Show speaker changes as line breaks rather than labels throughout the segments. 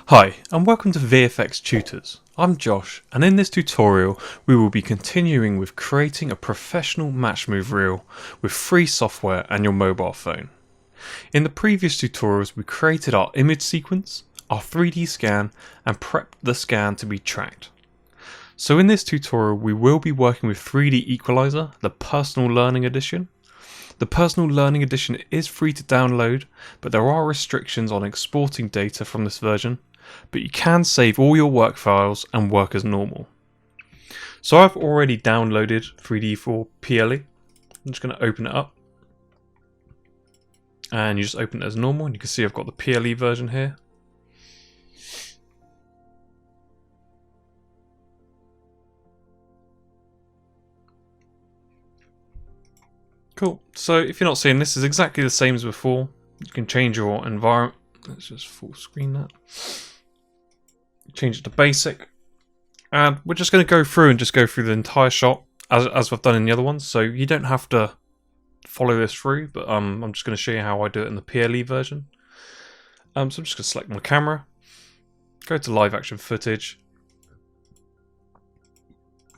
Hi, and welcome to VFX Tutors. I'm Josh, and in this tutorial we will be continuing with creating a professional Matchmove reel with free software and your mobile phone. In the previous tutorials we created our image sequence, our 3D scan, and prepped the scan to be tracked. So in this tutorial we will be working with 3DEqualizer, the personal learning edition. The personal learning edition is free to download, but there are restrictions on exporting data from this version. But you can save all your work files and work as normal. So I've already downloaded 3D.4 PLE. I'm just going to open it up. And you just open it as normal, and you can see I've got the PLE version here. Cool. So if you're not seeing this, is exactly the same as before. You can change your environment. Let's just full screen that. Change it to basic, and we're just going to go through the entire shot as we've done in the other ones. So you don't have to follow this through, but I'm just going to show you how I do it in the PLE version. So I'm just going to select my camera, go to live action footage,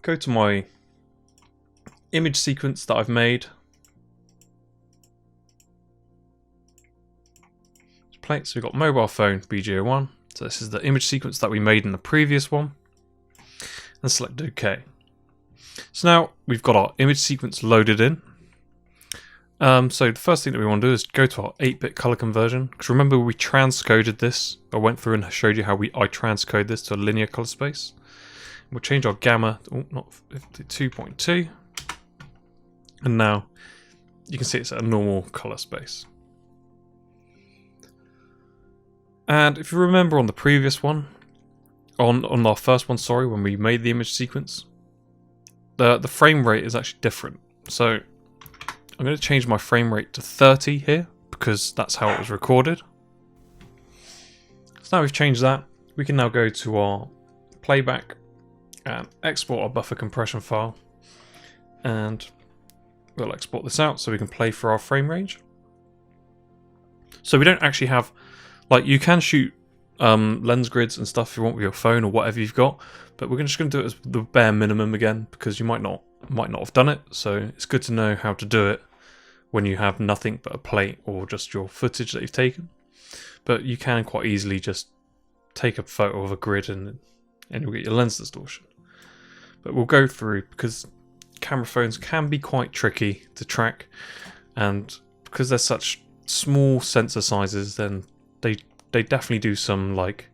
go to my image sequence that I've made. Play it. So we've got mobile phone BG01. So this is the image sequence that we made in the previous one, and select OK. So now we've got our image sequence loaded in. So the first thing that we want to do is go to our 8-bit color conversion, because remember we transcoded this. I went through and showed you how I transcode this to a linear color space. We'll change our gamma to 52.2, and now you can see it's at a normal color space. And if you remember on the previous one, on our first one, sorry, when we made the image sequence, the frame rate is actually different. So I'm going to change my frame rate to 30 here, because that's how it was recorded. So now we've changed that, we can now go to our playback and export our buffer compression file. And we'll export this out so we can play for our frame range. So we don't actually have... Like, you can shoot lens grids and stuff if you want with your phone or whatever you've got, but we're just going to do it as the bare minimum again, because you might not have done it. So it's good to know how to do it when you have nothing but a plate or just your footage that you've taken. But you can quite easily just take a photo of a grid and you'll get your lens distortion. But we'll go through, because camera phones can be quite tricky to track, and because they're such small sensor sizes, then they definitely do some like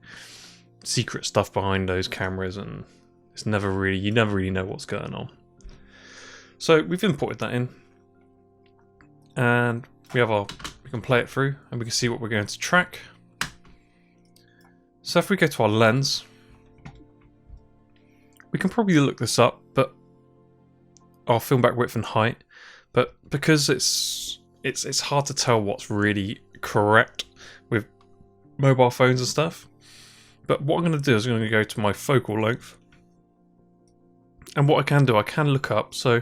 secret stuff behind those cameras, and it's never really, you never really know what's going on. So we've imported that in, and we can play it through and we can see what we're going to track. So if we go to our lens, we can probably look this up, but our film back width and height, but because it's hard to tell what's really correct with mobile phones and stuff. But what I'm going to do is I'm going to go to my focal length, and what I can do, I can look up. So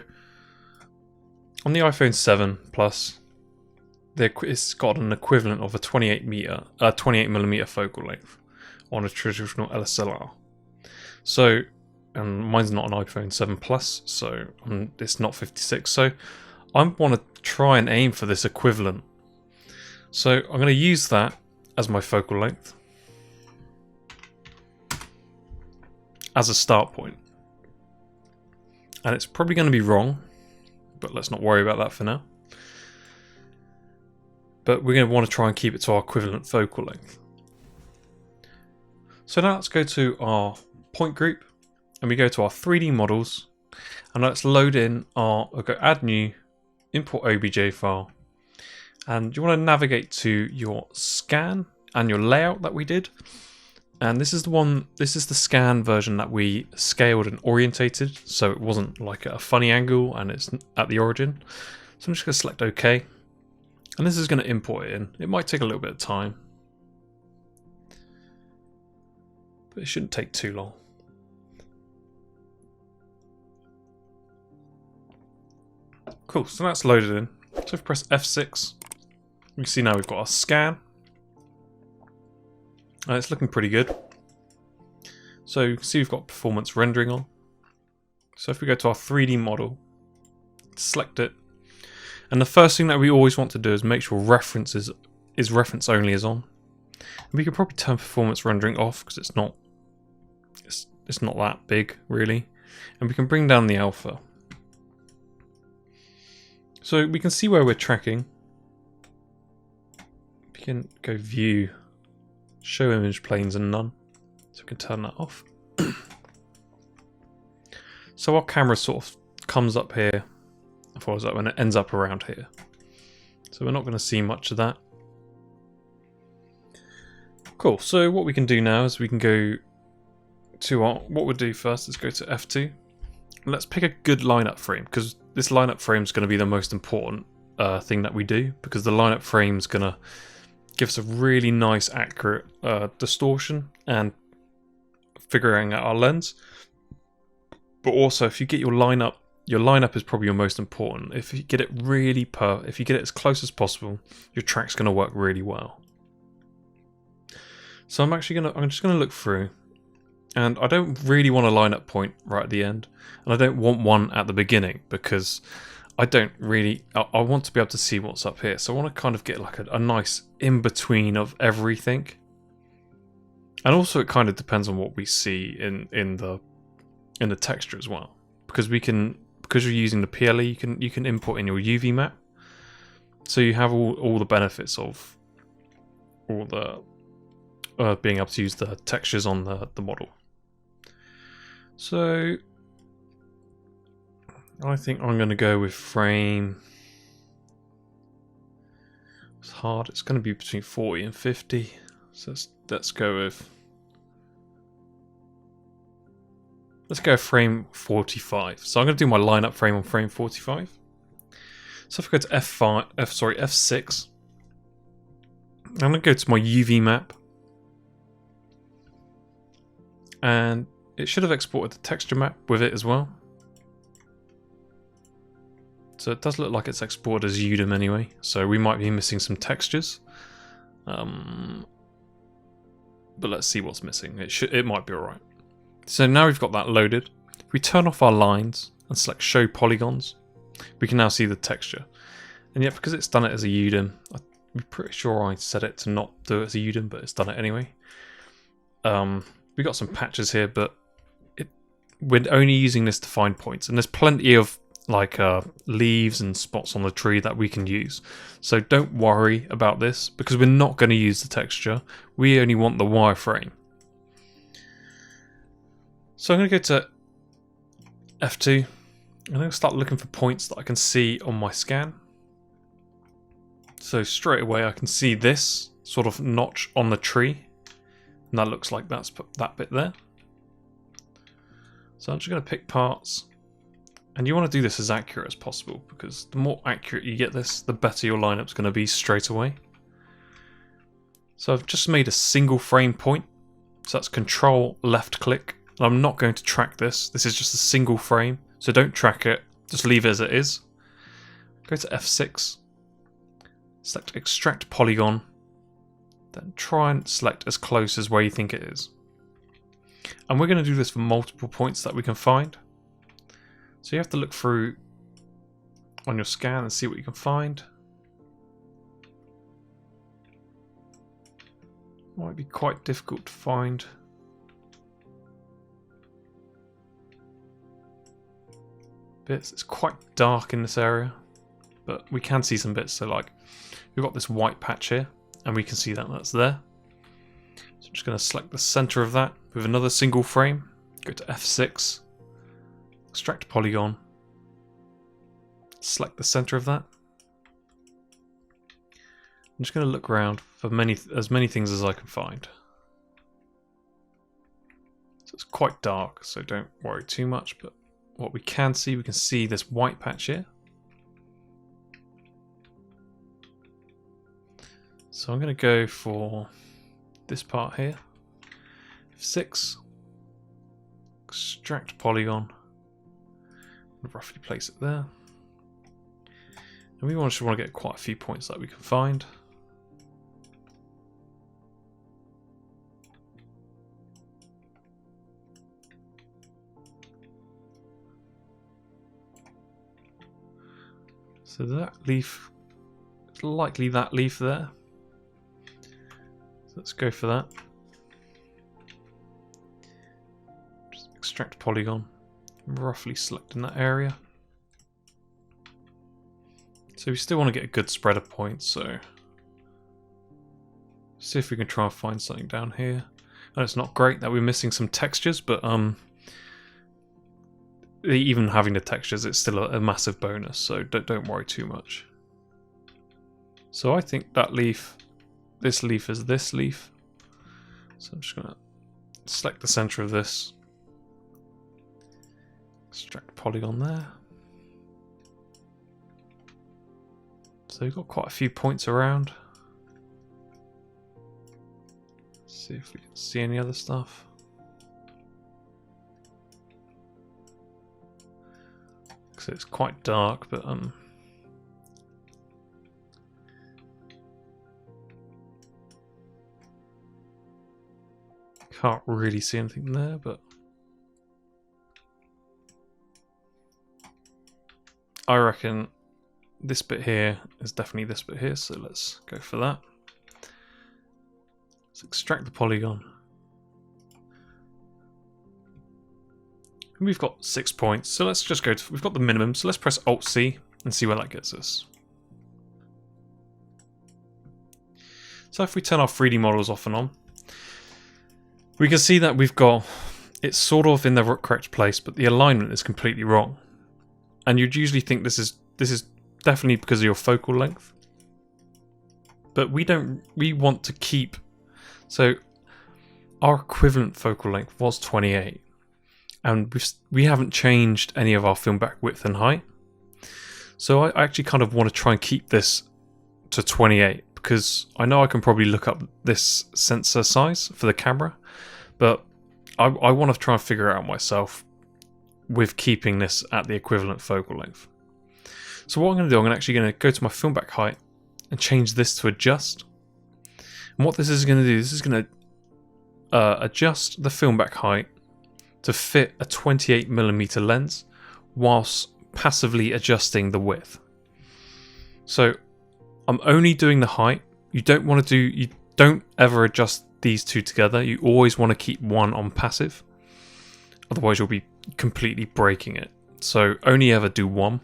on the iPhone 7 Plus, it's got an equivalent of a 28mm focal length on a traditional LSLR. So, and mine's not an iPhone 7 Plus, so it's not 56. So I want to try and aim for this equivalent. So I'm going to use that as my focal length as a start point. And it's probably going to be wrong, but let's not worry about that for now. But we're going to want to try and keep it to our equivalent focal length. So now let's go to our point group, and we go to our 3D models, and let's load in we'll go add new, import OBJ file. And you want to navigate to your scan and your layout that we did. And this is the scan version that we scaled and orientated, so it wasn't like at a funny angle and it's at the origin. So I'm just going to select OK. And this is going to import it in. It might take a little bit of time, but it shouldn't take too long. Cool, so that's loaded in. So if we press F6, you can see now we've got our scan. And it's looking pretty good. So you can see we've got performance rendering on. So if we go to our 3D model, select it, and the first thing that we always want to do is make sure reference only is on. And we could probably turn performance rendering off because it's not that big really, and we can bring down the alpha. So we can see where we're tracking. We can go view, show image planes and none. So we can turn that off. So our camera sort of comes up here, follows up, and it ends up around here. So we're not going to see much of that. Cool, so what we can do now is we can go to our, what we'll do first is go to F2. Let's pick a good lineup frame, because this lineup frame is going to be the most important thing that we do, because the lineup frame is going to give us a really nice accurate distortion and figuring out our lens. But also, if you get your lineup is probably your most important. If you get it really if you get it as close as possible, your track's going to work really well. So I'm just going to look through, and I don't really want a lineup point right at the end, and I don't want one at the beginning because I want to be able to see what's up here. So I want to kind of get like a nice in between of everything. And also, it kind of depends on what we see in the texture as well, because because you're using the PLE, you can import in your UV map, so you have all the benefits of all the being able to use the textures on the model. So I think I'm going to go with frame. It's hard. It's going to be between 40 and 50. So let's go with. Let's go frame 45. So I'm going to do my lineup frame on frame 45. So if I go to F6, I'm going to go to my UV map, and it should have exported the texture map with it as well. So it does look like it's exported as UDIM anyway, so we might be missing some textures. But let's see what's missing. It might be alright. So now we've got that loaded. If we turn off our lines and select show polygons, we can now see the texture. And yet, because it's done it as a UDIM, I'm pretty sure I set it to not do it as a UDIM, but it's done it anyway. We got some patches here, but we're only using this to find points, and there's plenty of like leaves and spots on the tree that we can use. So don't worry about this, because we're not going to use the texture. We only want the wireframe. So I'm going to go to F2. I'm going to start looking for points that I can see on my scan. So straight away I can see this sort of notch on the tree, and that looks like that's that bit there. So I'm just going to pick parts, and you want to do this as accurate as possible, because the more accurate you get this, the better your lineup's going to be straight away. So I've just made a single frame point, so that's Control left click. And I'm not going to track this. This is just a single frame, so don't track it. Just leave it as it is. Go to F6, select Extract Polygon, then try and select as close as where you think it is. And we're going to do this for multiple points that we can find. So you have to look through on your scan and see what you can find. Might be quite difficult to find. Bits. It's quite dark in this area, but we can see some bits. So like we've got this white patch here, and we can see that that's there. So I'm just going to select the center of that with another single frame, go to F6, extract polygon, select the center of that. I'm just going to look around for as many things as I can find. So it's quite dark, so don't worry too much, but what we can see this white patch here. So I'm going to go for this part here. F6, extract polygon, and roughly place it there. And we just want to get quite a few points that we can find. So that leaf, it's likely that leaf there. So let's go for that. Just extract polygon, roughly selecting that area. So we still want to get a good spread of points, so see if we can try and find something down here. And it's not great that we're missing some textures, but even having the textures, it's still a massive bonus, so don't worry too much. So I think that leaf, this leaf is this leaf. So I'm just going to select the center of this, extract polygon there. So we've got quite a few points around. Let's see if we can see any other stuff. Because it's quite dark, but can't really see anything there, but I reckon this bit here is definitely this bit here, so let's go for that. Let's extract the polygon. We've got 6 points, so let's just go to, we've got the minimum, so let's press Alt-C and see where that gets us. So if we turn our 3D models off and on, we can see that we've got, it's sort of in the correct place, but the alignment is completely wrong. And you'd usually think this is definitely because of your focal length. But we want to keep, so our equivalent focal length was 28. And we haven't changed any of our film back width and height. So I actually kind of want to try and keep this to 28, because I know I can probably look up this sensor size for the camera, but I want to try and figure it out myself with keeping this at the equivalent focal length. So what I'm going to do, I'm actually going to go to my film back height and change this to adjust. And what this is going to do, this is going to adjust the film back height to fit a 28mm lens whilst passively adjusting the width. So I'm only doing the height. You don't ever adjust these two together. You always want to keep one on passive, otherwise you'll be completely breaking it. So only ever do one.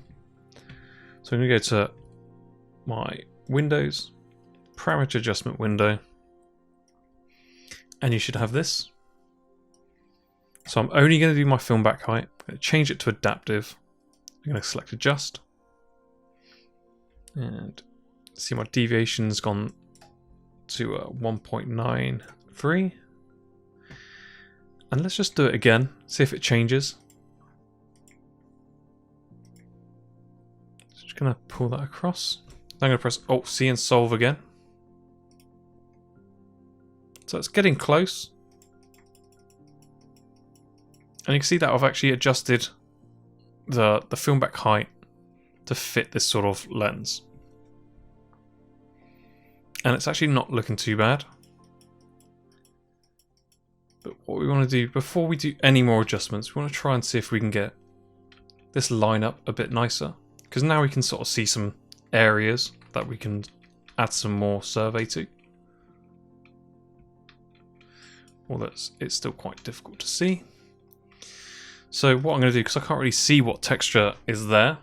So I'm going to go to my Windows, parameter adjustment window, and you should have this. So I'm only going to do my film back height. I'm going to change it to adaptive. I'm going to select adjust. And see my deviation's gone to 1.93. And let's just do it again, see if it changes. Just going to pull that across. I'm going to press Alt-C and solve again. So it's getting close. And you can see that I've actually adjusted the film back height to fit this sort of lens. And it's actually not looking too bad. But what we want to do, before we do any more adjustments, we want to try and see if we can get this line up a bit nicer. Because now we can sort of see some areas that we can add some more survey to. Although it's still quite difficult to see. So what I'm going to do, because I can't really see what texture is there,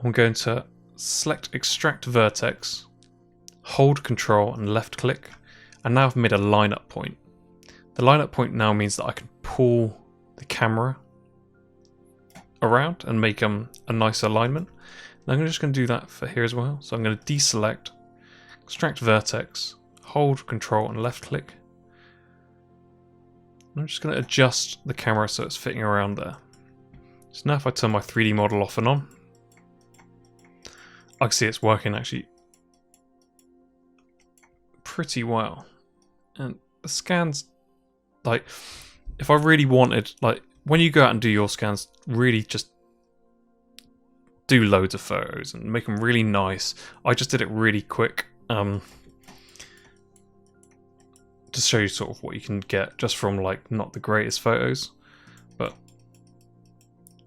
I'm going to select Extract Vertex, hold Control and left click, and now I've made a lineup point. The lineup point now means that I can pull the camera around and make a nice alignment. And I'm just going to do that for here as well. So I'm going to deselect, Extract Vertex, hold Control and left click. I'm just going to adjust the camera so it's fitting around there. So now if I turn my 3D model off and on, I can see it's working actually pretty well. And the scans, like, if I really wanted, like, when you go out and do your scans, really just do loads of photos and make them really nice. I just did it really quick. To show you sort of what you can get just from like not the greatest photos, but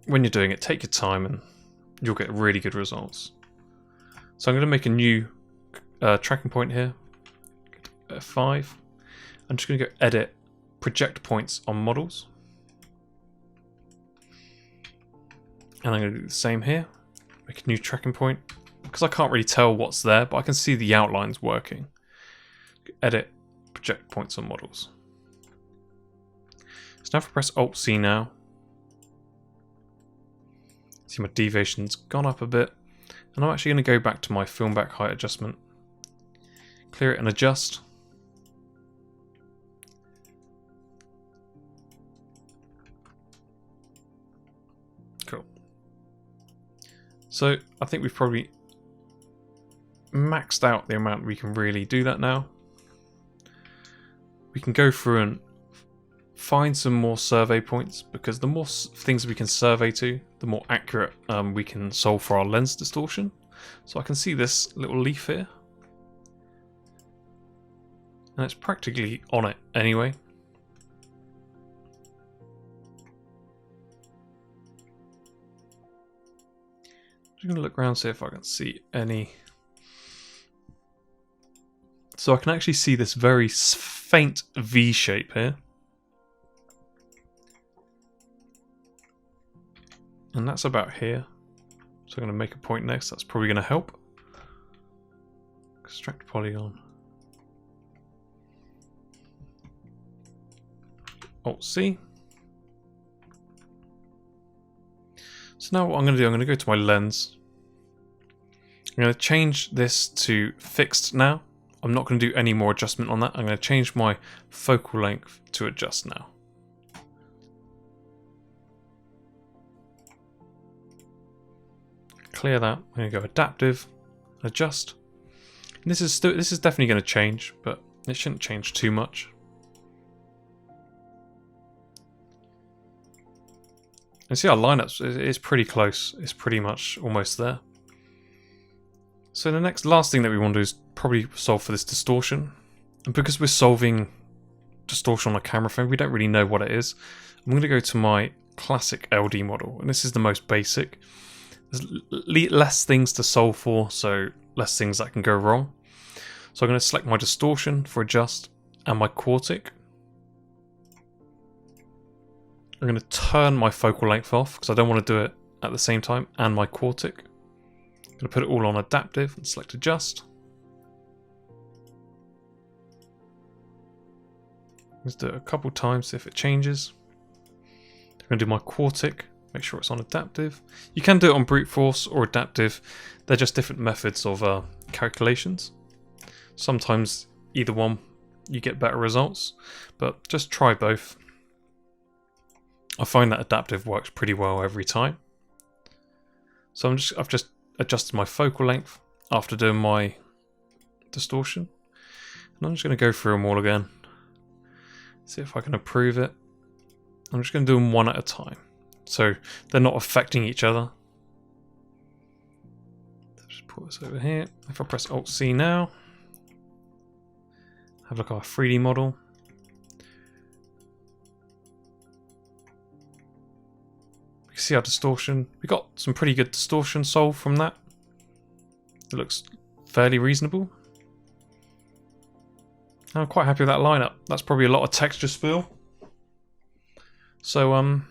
when you're doing it, take your time and you'll get really good results. So I'm going to make a new tracking point here. F5. I'm just going to go edit project points on models. And I'm going to do the same here. Make a new tracking point. Because I can't really tell what's there, but I can see the outlines working. Edit project points on models. So now if I press Alt-C now, see my deviation's gone up a bit. And I'm actually going to go back to my film back height adjustment. Clear it and adjust. Cool. So I think we've probably maxed out the amount we can really do that now. We can go through and find some more survey points, because the more things we can survey to, the more accurate we can solve for our lens distortion. So I can see this little leaf here, and it's practically on it anyway. I'm just going to look around, see if I can see any. So I can actually see this very faint V shape here. And that's about here. So I'm going to make a point next. That's probably going to help. Extract polygon. Alt-C. So now what I'm going to do, I'm going to go to my lens. I'm going to change this to fixed now. I'm not going to do any more adjustment on that. I'm going to change my focal length to adjust now. Clear that. I'm going to go adaptive, adjust. And this is definitely going to change, but it shouldn't change too much. And see our lineups is pretty close. It's pretty much almost there. So the last thing that we want to do is probably solve for this distortion. And because we're solving distortion on a camera frame, we don't really know what it is. I'm going to go to my classic LD model, and this is the most basic. There's less things to solve for, so less things that can go wrong. So I'm going to select my distortion for adjust and my quartic. I'm going to turn my focal length off because I don't want to do it at the same time, and my quartic. I'm going to put it all on adaptive and select adjust. Let's do it a couple times, see if it changes. I'm going to do my quartic, make sure it's on adaptive. You can do it on brute force or adaptive. They're just different methods of calculations. Sometimes either one you get better results, but just try both. I find that adaptive works pretty well every time. So I've just adjusted my focal length after doing my distortion. And I'm just going to go through them all again. See if I can improve it. I'm just going to do them one at a time, so they're not affecting each other. Just put this over here. If I press Alt-C now, have a look at our 3D model. You can see our distortion. We got some pretty good distortion solved from that. It looks fairly reasonable. I'm quite happy with that lineup. That's probably a lot of texture spill. So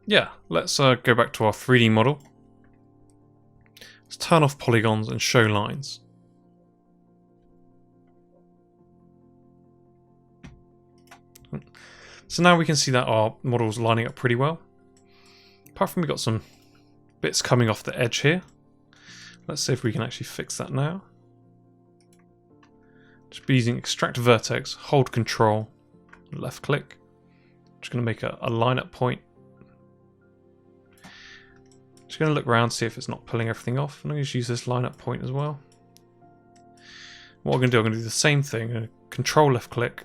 yeah, let's go back to our 3D model. Let's turn off polygons and show lines. So now we can see that our model's lining up pretty well. Apart from we got some bits coming off the edge here. Let's see if we can actually fix that now. Just be using extract vertex, hold control, left click. Just going to make a lineup point. Just going to look around, see if it's not pulling everything off. I'm going to just use this lineup point as well. What I'm going to do, I'm going to do the same thing. I'm going to control left click.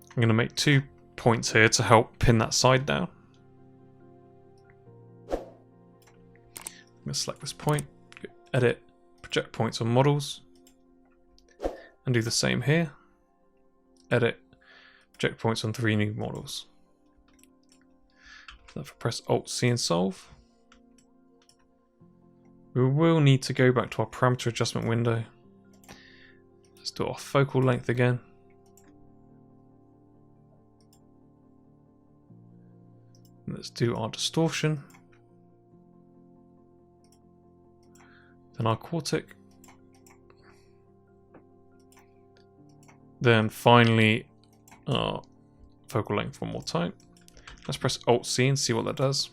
I'm going to make 2 points here to help pin that side down. I'm going to select this point, edit, project points on models, and do the same here. Edit, project points on 3 new models. So if I press Alt-C and solve. We will need to go back to our parameter adjustment window. Let's do our focal length again. Let's do our distortion. Then our quartic. Then finally our focal length one more time. Let's press Alt-C and see what that does.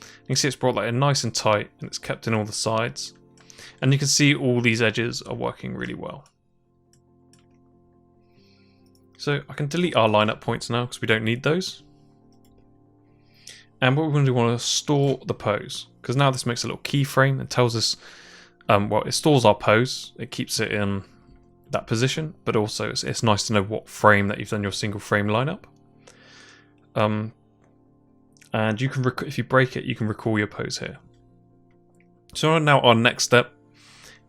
You can see it's brought that in nice and tight, and it's kept in all the sides. And you can see all these edges are working really well. So I can delete our lineup points now because we don't need those. And what we want to store the pose, because now this makes a little keyframe and tells us, well, it stores our pose, it keeps it in that position, but also it's nice to know what frame that you've done your single frame lineup. And you can, if you break it, you can recall your pose here. So now our next step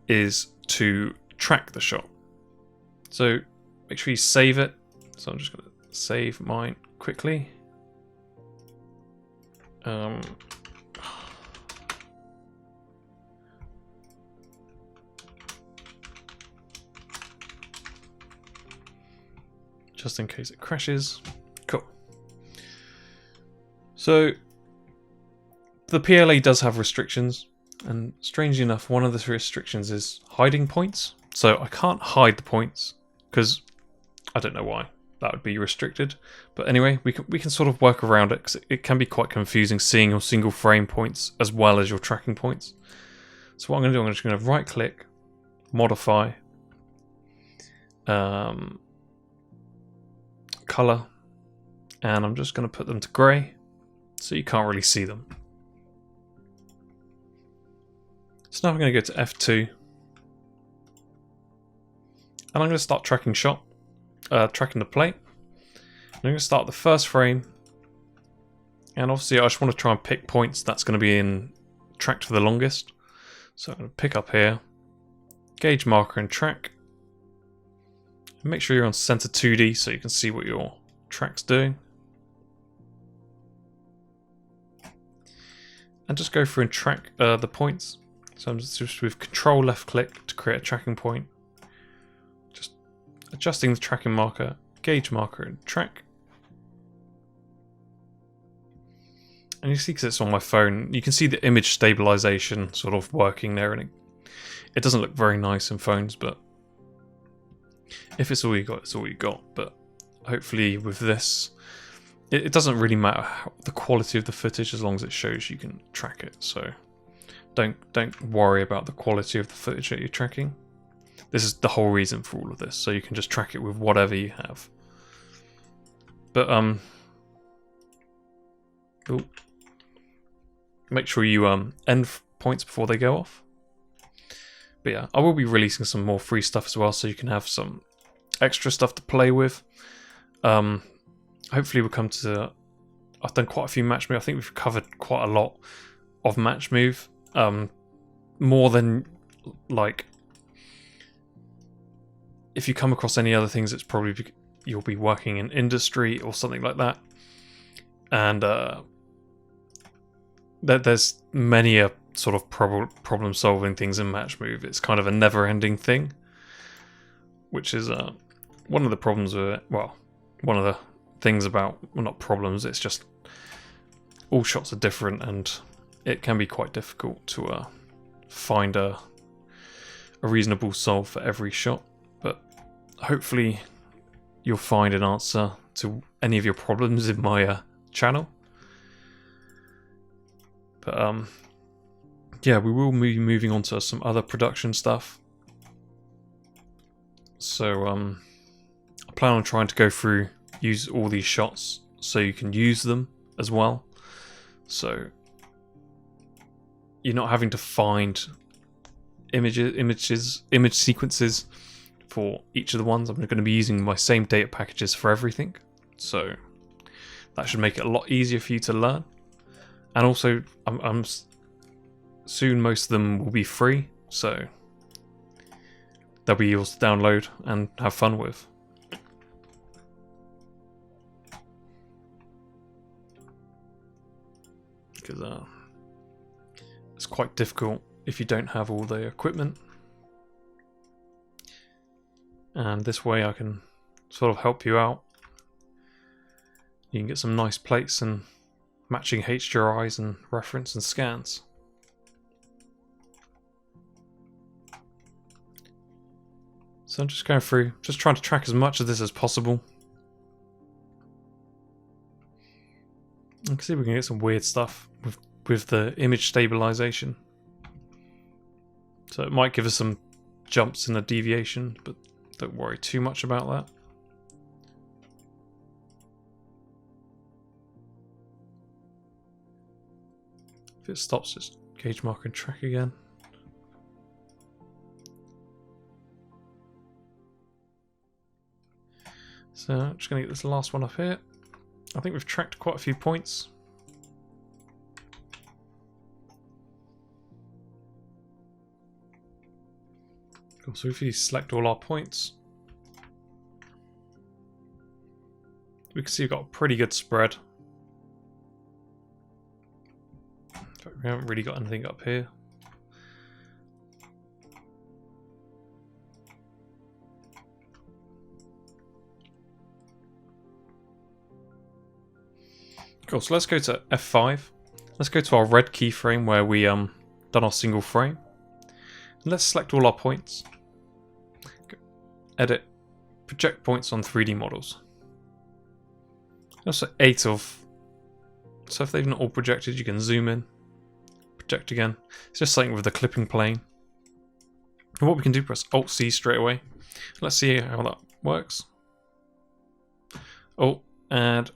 is to track the shot. So make sure you save it. So I'm just going to save mine quickly. Just in case it crashes. Cool. So the PLE does have restrictions, and strangely enough, one of the restrictions is hiding points. So I can't hide the points because I don't know why that would be restricted. But anyway, we can sort of work around it because it can be quite confusing seeing your single frame points as well as your tracking points. So what I'm going to do, I'm just going to right click, modify, color, and I'm just going to put them to grey so you can't really see them. So now I'm going to go to F2, and I'm going to start tracking tracking the plate. I'm going to start the first frame, and obviously I just want to try and pick points that's going to be in tracked for the longest. So I'm going to pick up here, gauge marker and track. Make sure you're on center 2D so you can see what your track's doing. And just go through and track the points. So I'm just with control left click to create a tracking point. Just adjusting the tracking marker, gauge marker and track. And you see, because it's on my phone, you can see the image stabilization sort of working there, and it doesn't look very nice in phones, but if it's all you got, it's all you got. But hopefully with this, it doesn't really matter the quality of the footage as long as it shows you can track it. So don't worry about the quality of the footage that you're tracking. This is the whole reason for all of this, so you can just track it with whatever you have. But make sure you end points before they go off. But yeah, I will be releasing some more free stuff as well, so you can have some extra stuff to play with. Hopefully we'll come to... I've done quite a few Matchmove. I think we've covered quite a lot of Matchmove. More than, like... If you come across any other things, it's probably you'll be working in industry or something like that. And there's many sort of problem solving things in Matchmove. It's kind of a never ending thing, which is one of the problems with it. Well, one of the things about, well, not problems, it's just all shots are different and it can be quite difficult to find a reasonable solve for every shot. But hopefully you'll find an answer to any of your problems in my channel. But yeah, we will be moving on to some other production stuff. So I plan on trying to go through, use all these shots so you can use them as well. So you're not having to find image sequences for each of the ones. I'm going to be using my same data packages for everything. So that should make it a lot easier for you to learn. And also, soon most of them will be free, so they'll be yours to download and have fun with. Because it's quite difficult if you don't have all the equipment. And this way I can sort of help you out. You can get some nice plates and matching HDRIs and reference and scans. So I'm just going through, just trying to track as much of this as possible. You can see we can get some weird stuff with the image stabilization. So it might give us some jumps in the deviation, but don't worry too much about that. If it stops, just gauge mark and track again. So I'm just going to get this last one up here. I think we've tracked quite a few points. Cool. So if you select all our points, we can see we've got a pretty good spread. We haven't really got anything up here. Cool, so let's go to F5. Let's go to our red keyframe where we done our single frame. And let's select all our points. Go. Edit, project points on 3D models. Also 8 of. So if they've not all projected, you can zoom in. Project again. It's just something with the clipping plane. And what we can do, press Alt-C straight away. Let's see how that works. Oh, and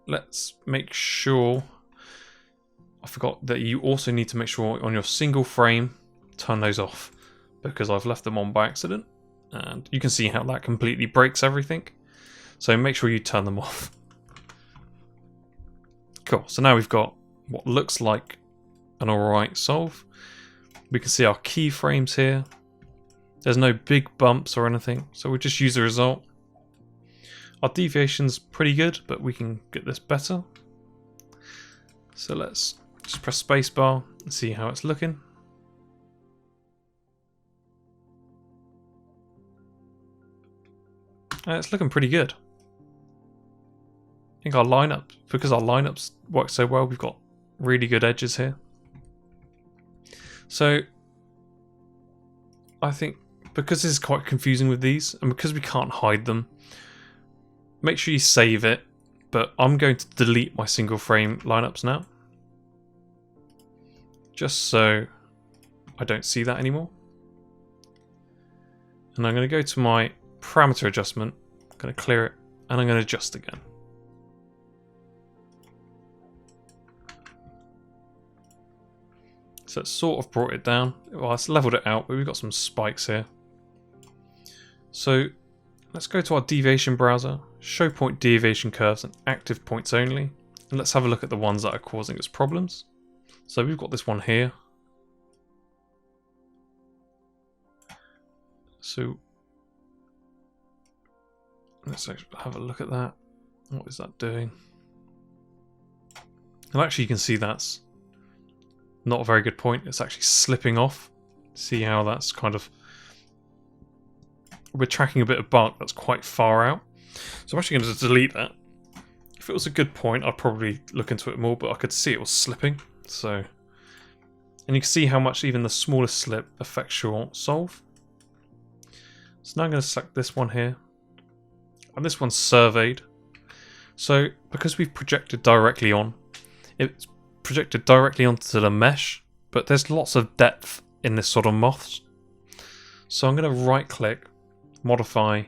let's make sure, I forgot that you also need to make sure on your single frame, turn those off, because I've left them on by accident. And you can see how that completely breaks everything. So make sure you turn them off. Cool, so now we've got what looks like an alright solve. We can see our keyframes here. There's no big bumps or anything, so we'll just use the result. Our deviation's pretty good, but we can get this better. So let's just press spacebar and see how it's looking. And it's looking pretty good. I think our lineup, because our lineups work so well, we've got really good edges here. So I think because this is quite confusing with these, and because we can't hide them, make sure you save it, but I'm going to delete my single frame lineups now. Just so I don't see that anymore. And I'm going to go to my parameter adjustment, I'm going to clear it, and I'm going to adjust again. So it's sort of brought it down. Well, it's leveled it out, but we've got some spikes here. So let's go to our deviation browser, show point deviation curves and active points only, and let's have a look at the ones that are causing us problems. So we've got this one here. So let's actually have a look at that. What is that doing? And actually you can see that's not a very good point. It's actually slipping off. See how that's kind of... We're tracking a bit of bark that's quite far out. So I'm actually going to delete that. If it was a good point, I'd probably look into it more, but I could see it was slipping. So, and you can see how much even the smallest slip affects your solve. So now I'm going to select this one here. And this one's surveyed. So because we've projected directly on, it's projected directly onto the mesh, but there's lots of depth in this sort of moss. So I'm going to right click, modify,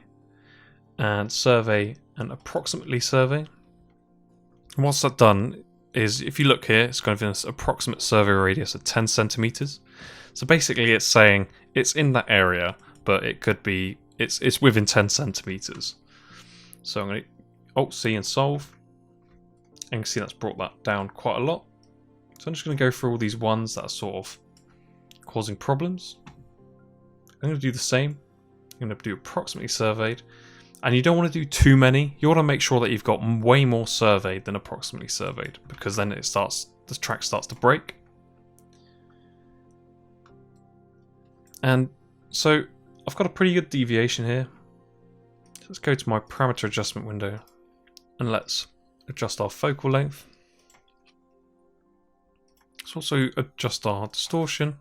and survey, and approximately survey. And what's that done is, if you look here, it's kind of in this approximate survey radius of 10 centimeters. So basically it's saying it's in that area, but it could be, it's within 10 centimeters. So I'm going to Alt-C and solve, and you can see that's brought that down quite a lot. So I'm just going to go through all these ones that are sort of causing problems. I'm going to do the same. I'm going to do approximately surveyed. And you don't want to do too many. You want to make sure that you've got way more surveyed than approximately surveyed, because then it starts, the track starts to break. And so I've got a pretty good deviation here. Let's go to my parameter adjustment window and let's adjust our focal length. Let's also adjust our distortion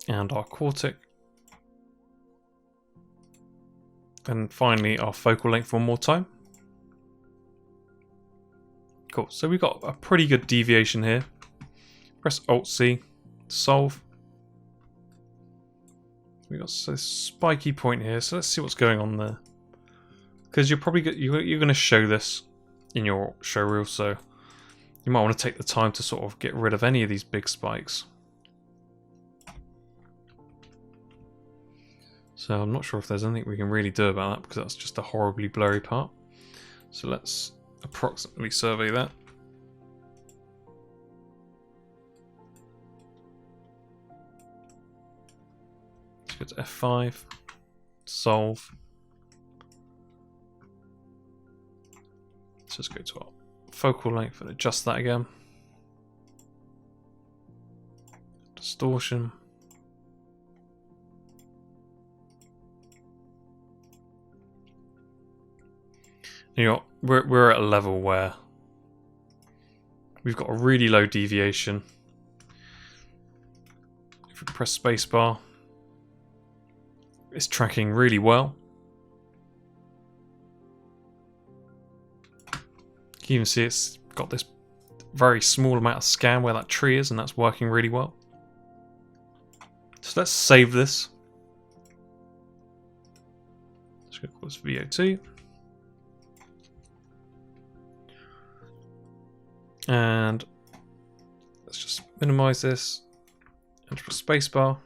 and our quartic. And finally our focal length one more time. Cool, so we've got a pretty good deviation here. Press Alt-C, solve. We've got this spiky point here, so let's see what's going on there. Because you're probably you're going to show this in your show reel, so you might want to take the time to sort of get rid of any of these big spikes. So I'm not sure if there's anything we can really do about that, because that's just a horribly blurry part. So let's approximately survey that. Let's go to F5, solve. Let's just go to our focal length and adjust that again. Distortion. You know, we're at a level where we've got a really low deviation. If we press spacebar, it's tracking really well. You can even see it's got this very small amount of scan where that tree is, and that's working really well. So let's save this. Let's go call this VO2. And let's just minimize this and press spacebar.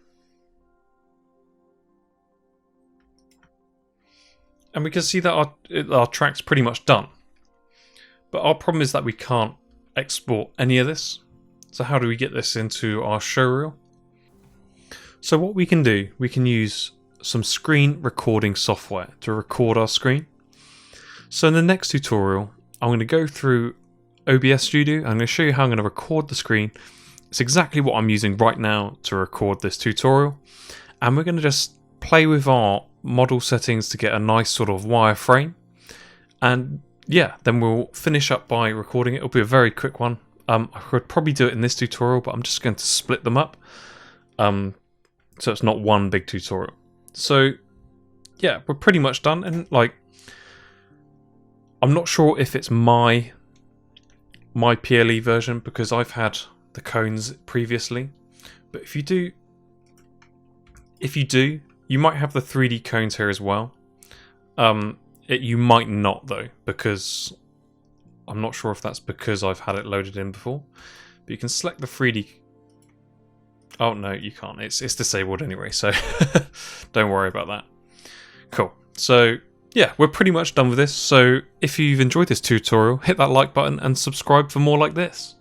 And we can see that our track's pretty much done. But our problem is that we can't export any of this. So how do we get this into our show reel? So what we can do, we can use some screen recording software to record our screen. So in the next tutorial, I'm going to go through OBS Studio. I'm going to show you how I'm going to record the screen. It's exactly what I'm using right now to record this tutorial. And we're going to just play with our model settings to get a nice sort of wireframe. And yeah, then we'll finish up by recording it. It'll be a very quick one. I could probably do it in this tutorial, but I'm just going to split them up. So it's not one big tutorial. So yeah, we're pretty much done. And like, I'm not sure if it's my PLE version, because I've had the cones previously. But if you do, you might have the 3D cones here as well. You might not though, because I'm not sure if that's because I've had it loaded in before. But you can select the 3D. Oh no, you can't. It's disabled anyway, so don't worry about that. Cool. So yeah, we're pretty much done with this. So if you've enjoyed this tutorial, hit that like button and subscribe for more like this.